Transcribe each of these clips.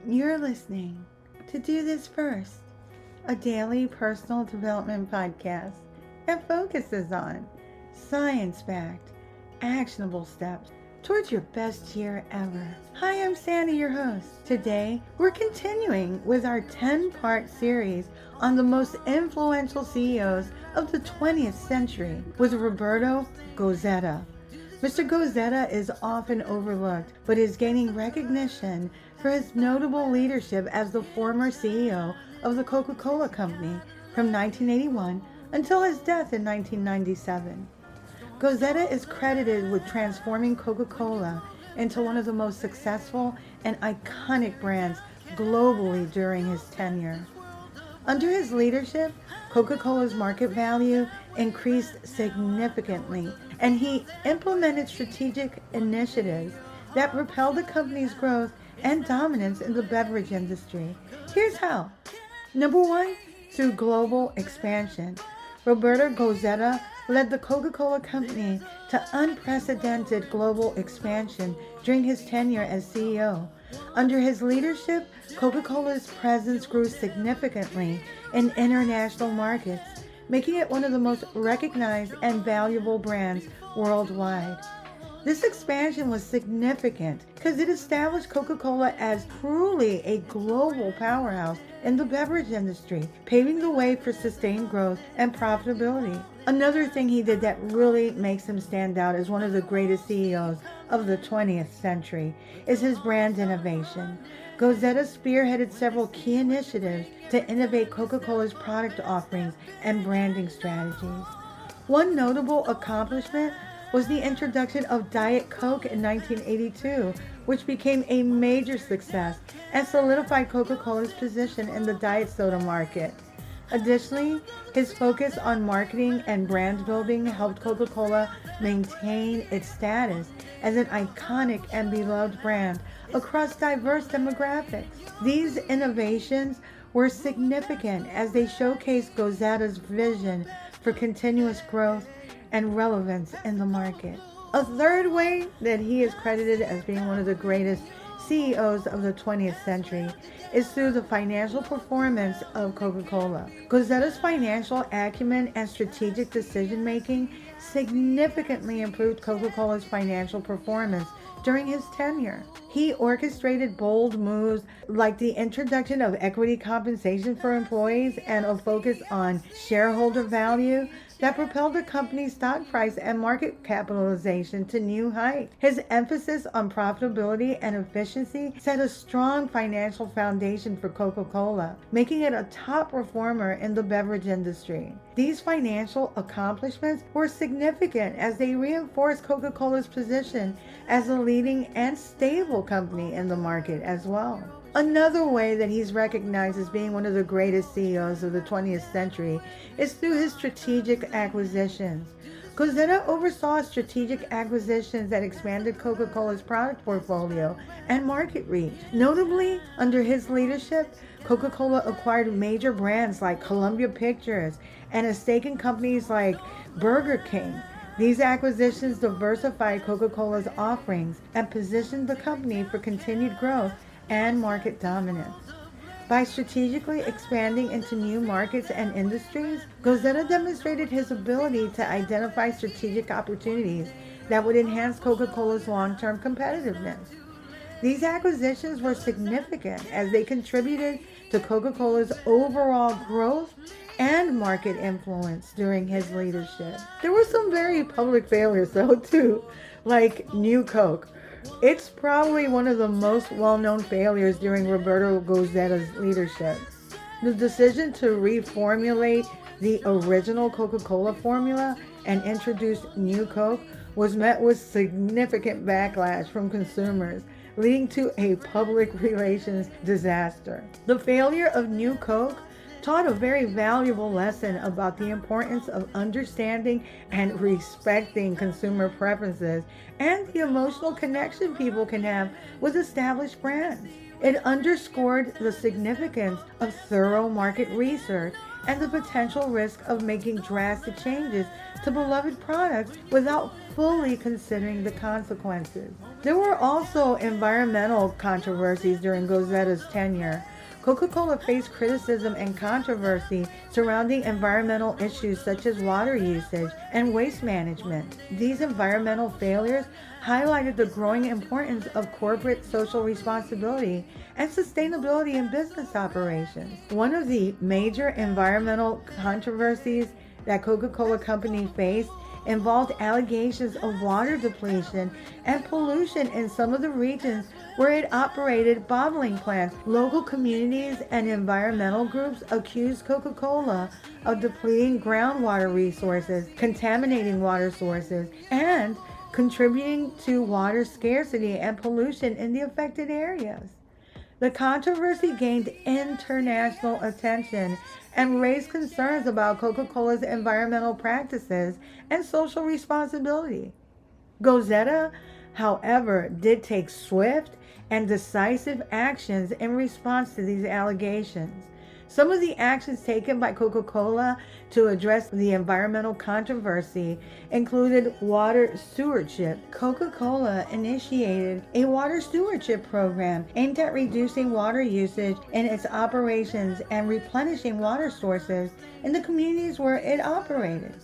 You're listening to Do This First, a daily personal development podcast that focuses on science-backed, actionable steps towards your best year ever. Hi, I'm Sandy, your host. Today, we're continuing with our 10-part series on the most influential CEOs of the 20th century with Roberto Goizueta. Mr. Goizueta is often overlooked, but is gaining recognition for his notable leadership as the former CEO of the Coca-Cola Company from 1981 until his death in 1997. Goizueta is credited with transforming Coca-Cola into one of the most successful and iconic brands globally during his tenure. Under his leadership, Coca-Cola's market value increased significantly, and he implemented strategic initiatives that propelled the company's growth and dominance in the beverage industry. Here's how. Number one, through global expansion. Roberto Goizueta led the Coca-Cola Company to unprecedented global expansion during his tenure as CEO. Under his leadership, Coca-Cola's presence grew significantly in international markets, making it one of the most recognized and valuable brands worldwide. This expansion was significant because it established Coca-Cola as truly a global powerhouse in the beverage industry, paving the way for sustained growth and profitability. Another thing he did that really makes him stand out as one of the greatest CEOs of the 20th century is his brand innovation. Goizueta spearheaded several key initiatives to innovate Coca-Cola's product offerings and branding strategies. One notable accomplishment was the introduction of Diet Coke in 1982, which became a major success and solidified Coca-Cola's position in the diet soda market. Additionally, his focus on marketing and brand building helped Coca-Cola maintain its status as an iconic and beloved brand across diverse demographics. These innovations were significant as they showcased Goizueta's vision for continuous growth and relevance in the market. A third way that he is credited as being one of the greatest CEOs of the 20th century is through the financial performance of Coca-Cola. Goizueta's financial acumen and strategic decision-making significantly improved Coca-Cola's financial performance during his tenure. He orchestrated bold moves like the introduction of equity compensation for employees and a focus on shareholder value that propelled the company's stock price and market capitalization to new heights. His emphasis on profitability and efficiency set a strong financial foundation for Coca-Cola, making it a top performer in the beverage industry. These financial accomplishments were significant as they reinforced Coca-Cola's position as a leading and stable company in the market as well. Another way that he's recognized as being one of the greatest CEOs of the 20th century is through his strategic acquisitions. Goizueta oversaw strategic acquisitions that expanded Coca-Cola's product portfolio and market reach. Notably, under his leadership, Coca-Cola acquired major brands like Columbia Pictures and a stake in companies like Burger King. These acquisitions diversified Coca-Cola's offerings and positioned the company for continued growth and market dominance. By strategically expanding into new markets and industries, Goizueta demonstrated his ability to identify strategic opportunities that would enhance Coca-Cola's long-term competitiveness. These acquisitions were significant as they contributed to Coca-Cola's overall growth and market influence during his leadership. There were some very public failures though too, like New Coke. It's probably one of the most well-known failures during Roberto Goizueta's leadership. The decision to reformulate the original Coca-Cola formula and introduce New Coke was met with significant backlash from consumers, leading to a public relations disaster. The failure of New Coke taught a very valuable lesson about the importance of understanding and respecting consumer preferences and the emotional connection people can have with established brands. It underscored the significance of thorough market research and the potential risk of making drastic changes to beloved products without fully considering the consequences. There were also environmental controversies during Goizueta's tenure. Coca-Cola faced criticism and controversy surrounding environmental issues such as water usage and waste management. These environmental failures highlighted the growing importance of corporate social responsibility and sustainability in business operations. One of the major environmental controversies that Coca-Cola Company faced involved allegations of water depletion and pollution in some of the regions where it operated bottling plants. Local communities and environmental groups accused Coca-Cola of depleting groundwater resources, contaminating water sources, and contributing to water scarcity and pollution in the affected areas. The controversy gained international attention and raised concerns about Coca-Cola's environmental practices and social responsibility. Goizueta, however, did take swift and decisive actions in response to these allegations. Some of the actions taken by Coca-Cola to address the environmental controversy included water stewardship. Coca-Cola initiated a water stewardship program aimed at reducing water usage in its operations and replenishing water sources in the communities where it operated.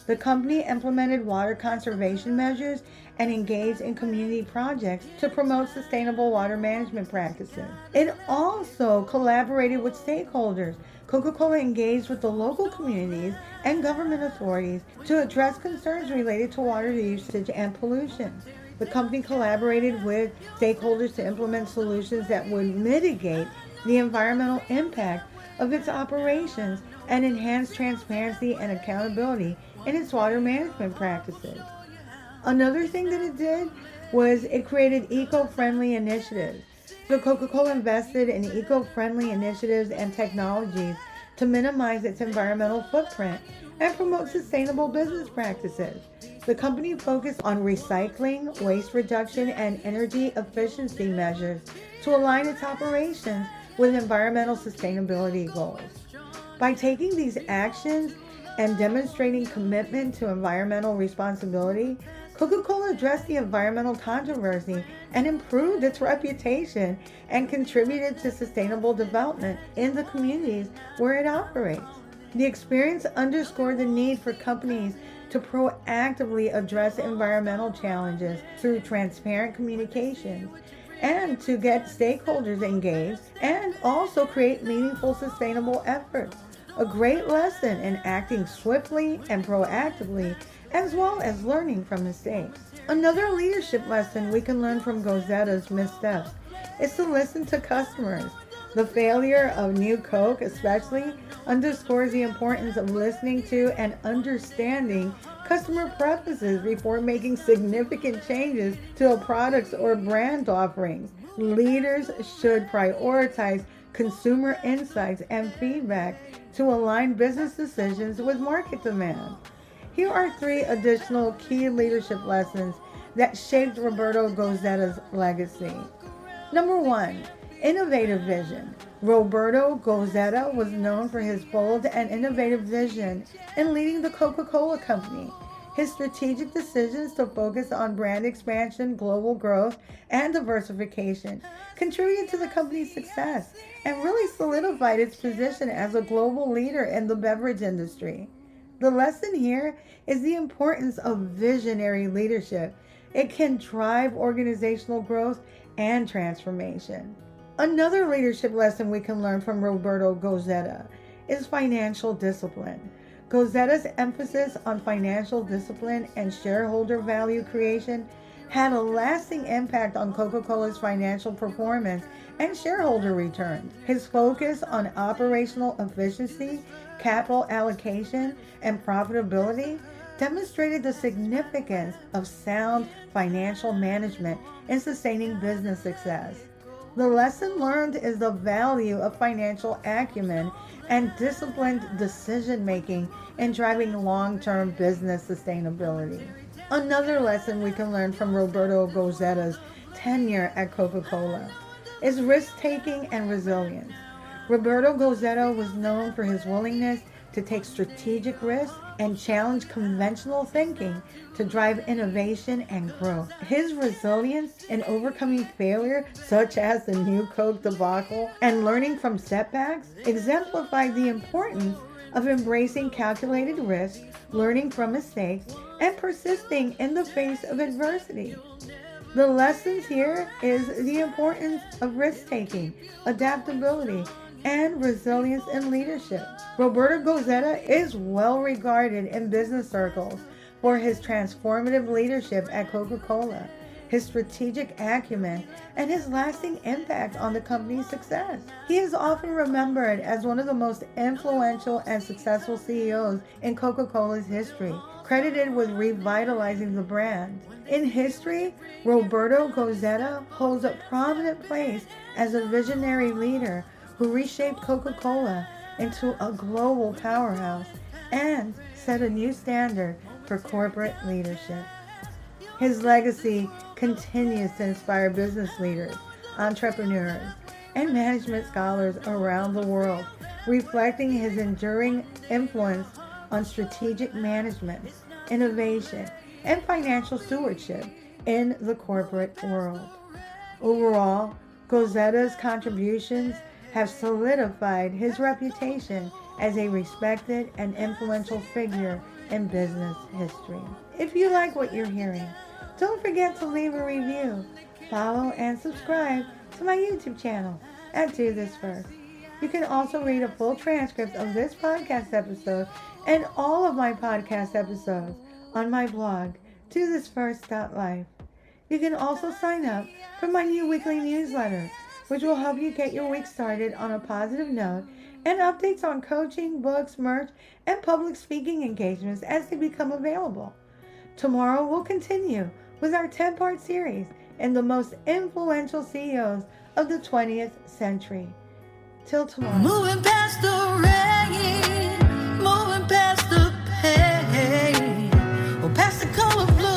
The company implemented water conservation measures and engaged in community projects to promote sustainable water management practices. It also collaborated with stakeholders. Coca-Cola engaged with the local communities and government authorities to address concerns related to water usage and pollution. The company collaborated with stakeholders to implement solutions that would mitigate the environmental impact of its operations and enhance transparency and accountability in its water management practices. Another thing that it did was it created eco-friendly initiatives. So Coca-Cola invested in eco-friendly initiatives and technologies to minimize its environmental footprint and promote sustainable business practices. The company focused on recycling, waste reduction, and energy efficiency measures to align its operations with environmental sustainability goals. By taking these actions and demonstrating commitment to environmental responsibility, Coca-Cola addressed the environmental controversy and improved its reputation and contributed to sustainable development in the communities where it operates. The experience underscored the need for companies to proactively address environmental challenges through transparent communications and to get stakeholders engaged and also create meaningful sustainable efforts. A great lesson in acting swiftly and proactively, as well as learning from mistakes. Another leadership lesson we can learn from Goizueta's missteps is to listen to customers. The failure of New Coke especially underscores the importance of listening to and understanding customer preferences before making significant changes to a product's or brand offerings. Leaders should prioritize consumer insights and feedback to align business decisions with market demand. Here are 3 additional key leadership lessons that shaped Roberto Goizueta's legacy. Number 1, innovative vision. Roberto Goizueta was known for his bold and innovative vision in leading the Coca-Cola Company. His strategic decisions to focus on brand expansion, global growth, and diversification contributed to the company's success and really solidified its position as a global leader in the beverage industry. The lesson here is the importance of visionary leadership. It can drive organizational growth and transformation. Another leadership lesson we can learn from Roberto Goizueta is financial discipline. Goizueta's emphasis on financial discipline and shareholder value creation had a lasting impact on Coca-Cola's financial performance and shareholder returns. His focus on operational efficiency, capital allocation, and profitability demonstrated the significance of sound financial management in sustaining business success. The lesson learned is the value of financial acumen and disciplined decision-making in driving long-term business sustainability. Another lesson we can learn from Roberto Goizueta's tenure at Coca-Cola is risk-taking and resilience. Roberto Goizueta was known for his willingness to take strategic risks and challenge conventional thinking to drive innovation and growth. His resilience in overcoming failure, such as the new Coke debacle, and learning from setbacks, exemplified the importance of embracing calculated risk, learning from mistakes, and persisting in the face of adversity. The lessons here is the importance of risk-taking, adaptability, and resilience in leadership. Roberto Goizueta is well regarded in business circles for his transformative leadership at Coca-Cola, his strategic acumen, and his lasting impact on the company's success. He is often remembered as one of the most influential and successful CEOs in Coca-Cola's history, credited with revitalizing the brand. In history, Roberto Goizueta holds a prominent place as a visionary leader who reshaped Coca-Cola into a global powerhouse and set a new standard for corporate leadership. His legacy continues to inspire business leaders, entrepreneurs, and management scholars around the world, reflecting his enduring influence on strategic management, innovation, and financial stewardship in the corporate world. Overall, Goizueta's contributions have solidified his reputation as a respected and influential figure in business history. If you like what you're hearing, don't forget to leave a review, follow, and subscribe to my YouTube channel at Do This First. You can also read a full transcript of this podcast episode and all of my podcast episodes on my blog, DoThisFirst.life. You can also sign up for my new weekly newsletter, which will help you get your week started on a positive note, and updates on coaching, books, merch, and public speaking engagements as they become available. Tomorrow we'll continue with our 10-part series in the most influential CEOs of the 20th century. Till tomorrow. Moving past the rain, moving past the pain, or past the color blue.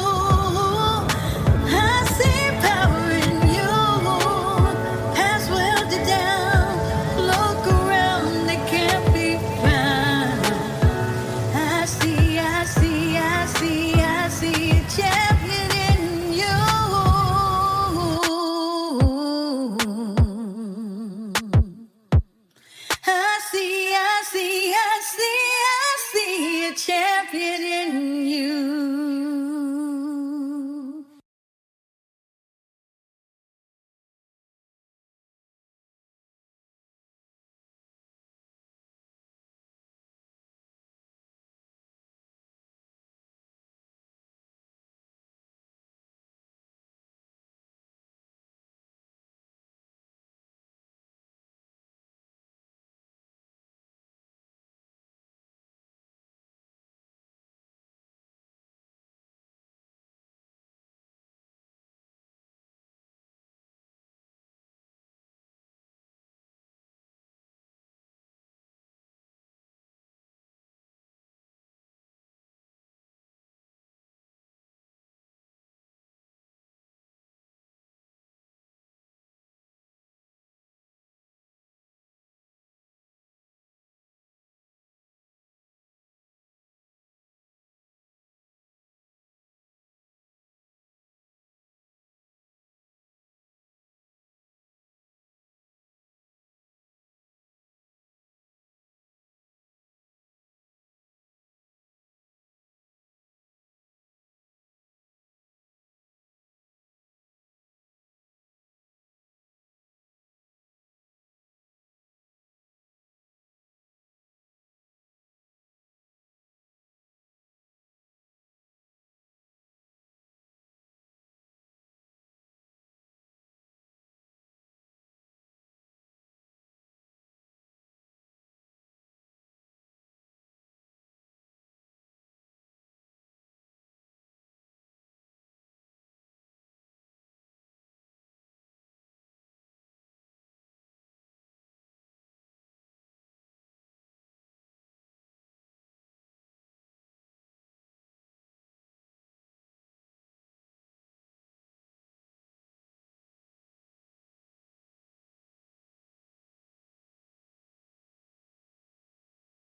I see power in you. Past welded down. Look around, they can't be found. I see a champion in you. I see a champion in